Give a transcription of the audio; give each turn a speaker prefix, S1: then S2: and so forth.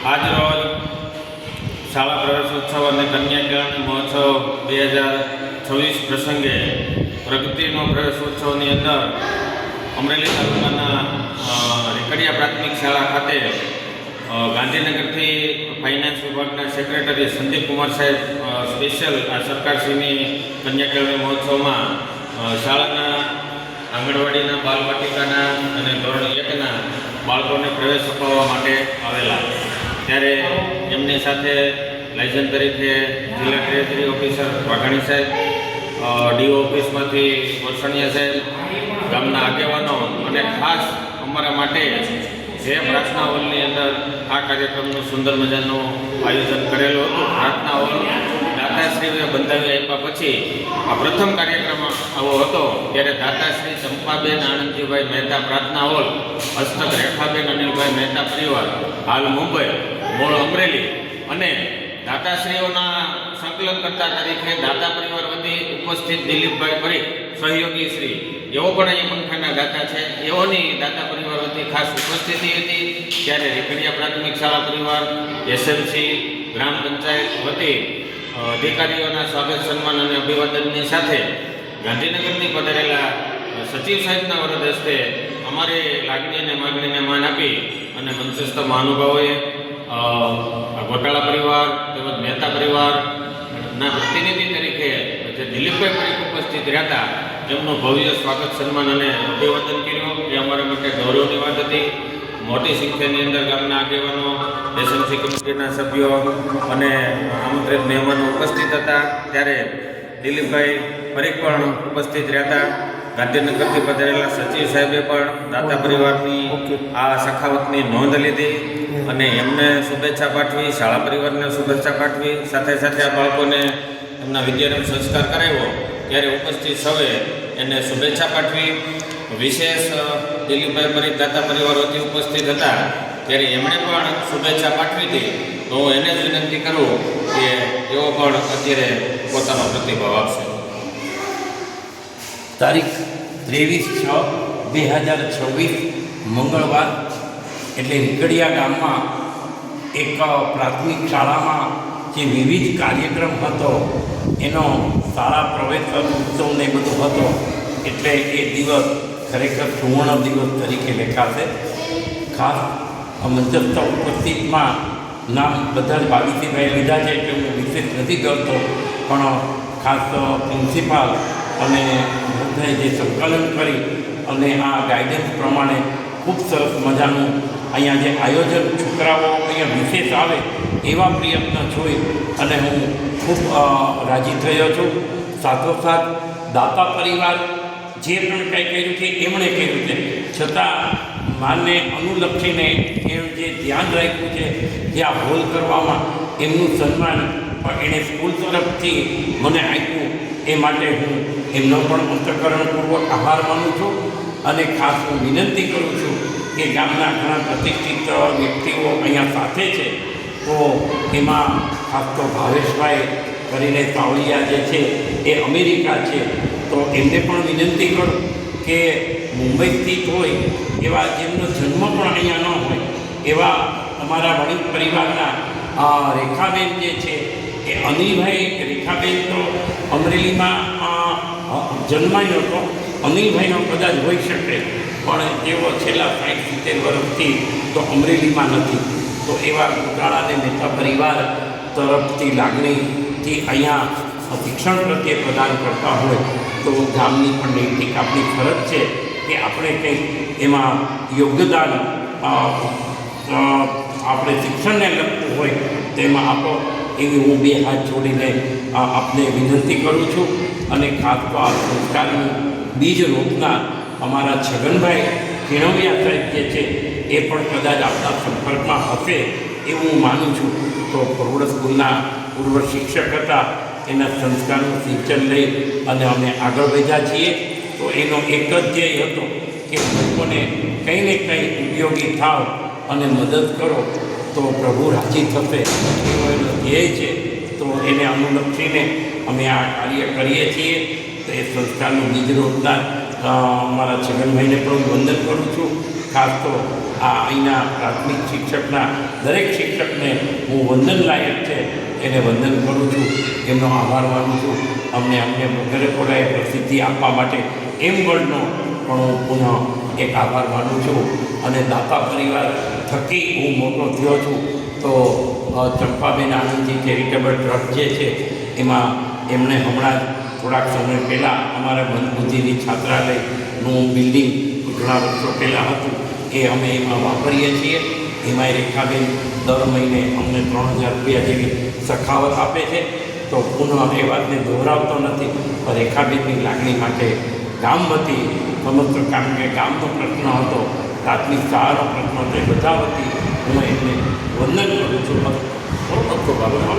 S1: આજ રોજ શાળા પ્રવેશોત્સવ અને કન્યા કેળવણી મહોત્સવ 2026 પ્રસંગે પ્રગતિનો પ્રવેશોત્સવની અંદર અમરેલી તાલુકાના રેકડિયા પ્રાથમિક શાળા ખાતે ગાંધીનગરથી ફાઇનાન્સ વિભાગના સેક્રેટરી સંદીપ કુમાર સાહેબ સ્પેશિયલ આ સરકારશ્રીની કન્યા કેળવણી મહોત્સવમાં શાળાના આંગણવાડીના બાલવાટિકાના અને ધોરણ 1ના બાળકોને પ્રવેશ અપાવવા માટે આવેલા, ત્યારે એમની સાથે લાયસન્સ તરીકે જિલ્લા ટ્રેઝરી ઓફિસર વાઘાણી સાહેબ, ડીઓ ઓફિસમાંથી વરસણિયા સાહેબ, ગામના આગેવાનો અને ખાસ અમારા માટે જે પ્રાર્થના હોલની અંદર આ કાર્યક્રમનું સુંદર મજાનું આયોજન કરેલું હતું. પ્રાર્થના હોલ દાતાશ્રીએ બંધાવી આપ્યા પછી આ પ્રથમ કાર્યક્રમ આવો હતો, ત્યારે દાતાશ્રી ચંપાબેન આનંદજીભાઈ મહેતા પ્રાર્થના હોલ, હસ્તક રેખાબેન અનિલભાઈ મહેતા પરિવાર, હાલ મુંબઈ, મૂળ અમરેલી, અને દાતાશ્રીઓના સંકલન કરતા તરીકે દાતા પરિવાર વતી ઉપસ્થિત દિલીપભાઈ પરીખ સહયોગી શ્રી, એવો પણ અહીં પંખાના દાતા છે, એઓની દાતા પરિવાર વતી ખાસ ઉપસ્થિતિ હતી. ત્યારે રેકડિયા પ્રાથમિક શાળા પરિવાર, એસએમસી, ગ્રામ પંચાયત વતી અધિકારીઓના સ્વાગત સન્માન અને અભિવાદનની સાથે ગાંધીનગરથી પધારેલા સચિવ સાહેબના વરદ હસ્તે અમારી લાગણી અને માગણીને માન આપી અને મંચસ્થ મહાનુભાવોએ ગોટાળા પરિવાર તેમજ મહેતા પરિવારના પ્રતિનિધિ તરીકે જે દિલીપભાઈ પરીખ ઉપસ્થિત રહ્યા હતા, એમનું ભવ્ય સ્વાગત સન્માન અને અભિવાદન કર્યું. એ અમારા માટે ગૌરવની વાત હતી. મોટી સંખ્યાની અંદર ગામના આગેવાનો, એસએમસી કમિટીના સભ્યો અને આમંત્રિત મહેમાનો ઉપસ્થિત હતા. ત્યારે દિલીપભાઈ પરીખ પણ ઉપસ્થિત રહ્યા હતા. ગાંધીનગરથી પધારેલા સચિવ સાહેબે પણ દાતા પરિવારની આ સખાવતની નોંધ લીધી અને એમને શુભેચ્છા પાઠવી, શાળા પરિવારને શુભેચ્છા પાઠવી, સાથે સાથે આ બાળકોને એમના વિદ્યારંભ સંસ્કાર કરાવ્યો ત્યારે ઉપસ્થિત સૌએ એને શુભેચ્છા પાઠવી. વિશેષ દિલીપભાઈ પરીખ દાતા પરિવારોથી ઉપસ્થિત હતા, ત્યારે એમણે પણ શુભેચ્છા પાઠવી હતી. તો હું એને જ વિનંતી કરું કે એઓ પણ અત્યારે પોતાનો પ્રતિભાવ આપશે.
S2: તારીખ 23/6/2026 મંગળવાર, એટલે રીકડિયા ગામમાં એક પ્રાથમિક શાળામાં જે વિવિધ કાર્યક્રમ હતો એનો શાળા પ્રવેશ ઉત્સવ ને બધું હતો, એટલે એ દિવસ ખરેખર સુવર્ણ દિવસ તરીકે લેખાશે. ખાસ મંચસ્થ ઉપસ્થિતમાં નામ બધા જ ભાવિસીભાઈ લીધા છે, એટલે હું વિશેષ નથી કરતો, પણ ખાસ પ્રિન્સિપાલ અને બધાએ જે સંકલન કરી અને આ ગાઈડન્સ પ્રમાણે ખૂબ સરસ મજાનું અહીંયા જે આયોજન, છોકરાઓ અહીંયા વિશેષ આવે એવા પ્રયત્ન જોઈ અને હું ખૂબ રાજી થયો છું. સાથોસાથ દાતા પરિવાર જે પણ કંઈ કર્યું છે એમણે કર્યું છે, છતાં માને અનુલક્ષીને એ જે ધ્યાન રાખ્યું છે જે આ હોલ કરવામાં, એમનું સન્માન એણે સ્કૂલ તરફથી મને આપ્યું, એ માટે હું એમનો પણ અંતઃકરણપૂર્વક આભાર માનું છું. અને ખાસ હું વિનંતી કરું છું કે ગામના ઘણા પ્રતિષ્ઠિત વ્યક્તિઓ અહીંયા સાથે છે, તો એમાં ખાસ તો ભાવેશભાઈ કરીને સાવળિયા જે છે એ અમેરિકા છે, તો એમને પણ વિનંતી કરું કે મુંબઈ સ્થિત હોય એવા જેમનો જન્મ પણ અહીંયા ન હોય એવા અમારા વણિક પરિવારના રેખાબેન જે છે એ અનિલભાઈ, રેખાબેન તો અમરેલીમાં જન્માયો હતો, અનિલભાઈનો કદાચ હોઈ શકે, પણ તેઓ છેલ્લા 60-70 વર્ષથી તો અમરેલીમાં નથી. તો એવા ગોટાળા અને મહેતા પરિવાર તરફથી લાગણીથી અહીંયા શિક્ષણ પ્રત્યે પ્રદાન કરતા હોય તો ગામની પણ નૈતિક આપણી ફરજ છે કે આપણે કંઈક એમાં યોગદાન આપણે શિક્ષણને લગતું હોય તેમાં આપો, એવી હું બે હાથ જોડીને આપને વિનંતી કરું છું. અને ખાસ તો આ સંસ્કારનું બીજ રોપનાર અમારા છગનભાઈ કેણવિયા સાહેબ જે છે એ પણ કદાચ આપણા સંપર્કમાં હશે એવું હું માનું છું. તો પ્રૌઢ સ્કૂલના પૂર્વ શિક્ષક હતા, એના સંસ્કારનું સિંચન લઈ અને અમે આગળ વધ્યા છીએ. તો એનો એક જ ધ્યેય હતો કે લોકોને કંઈ ને કંઈ ઉપયોગી થાવ અને મદદ કરો તો પ્રભુ રાજી થશે, એવો એનો ધ્યેય છે. તો એને અનુલક્ષીને અમે આ કાર્ય કરીએ છીએ. તો એ સંસ્થાનું બીજ રોજગાર અમારા છગનભાઈને પણ હું વંદન કરું છું. ખાસ તો આ અહીંના પ્રાથમિક શિક્ષકના દરેક શિક્ષકને હું વંદન લાયક છે એને વંદન કરું છું, એમનો આભાર માનું છું. અમને વગેરે કોડાએ પ્રસિદ્ધિ આપવા માટે એમ વર્લ્ડનો પણ હું પુનઃ એક આભાર માનું છું. અને દાતા પરિવાર થકી હું મોટો થયો છું. તો ચંપાબેન આનંદજી ચેરિટેબલ ટ્રસ્ટ જે છે એમાં એમણે હમણાં જ થોડાક સમય પહેલાં અમારા મંદબુદ્ધિની છાત્રાલયનું બિલ્ડિંગ ઘણા વર્ષો પહેલાં હતું એ અમે એમાં વાપરીએ છીએ. એમાં રેખાબેન દર મહિને અમને 3000 રૂપિયા જેવી સખાવત આપે છે. તો પુનઃ એ વાતને દોહરાવતો નથી, પણ રેખાબેનની લાગણી માટે ગામ વતી સમસ્ત, કારણ કે ગામનો પ્રશ્ન હતો, પ્રાથમિક શાળાનો પ્રશ્ન હતો, એ બધા વતી હું એમને વંદન કરું છું. ખૂબ ખૂબ આભાર.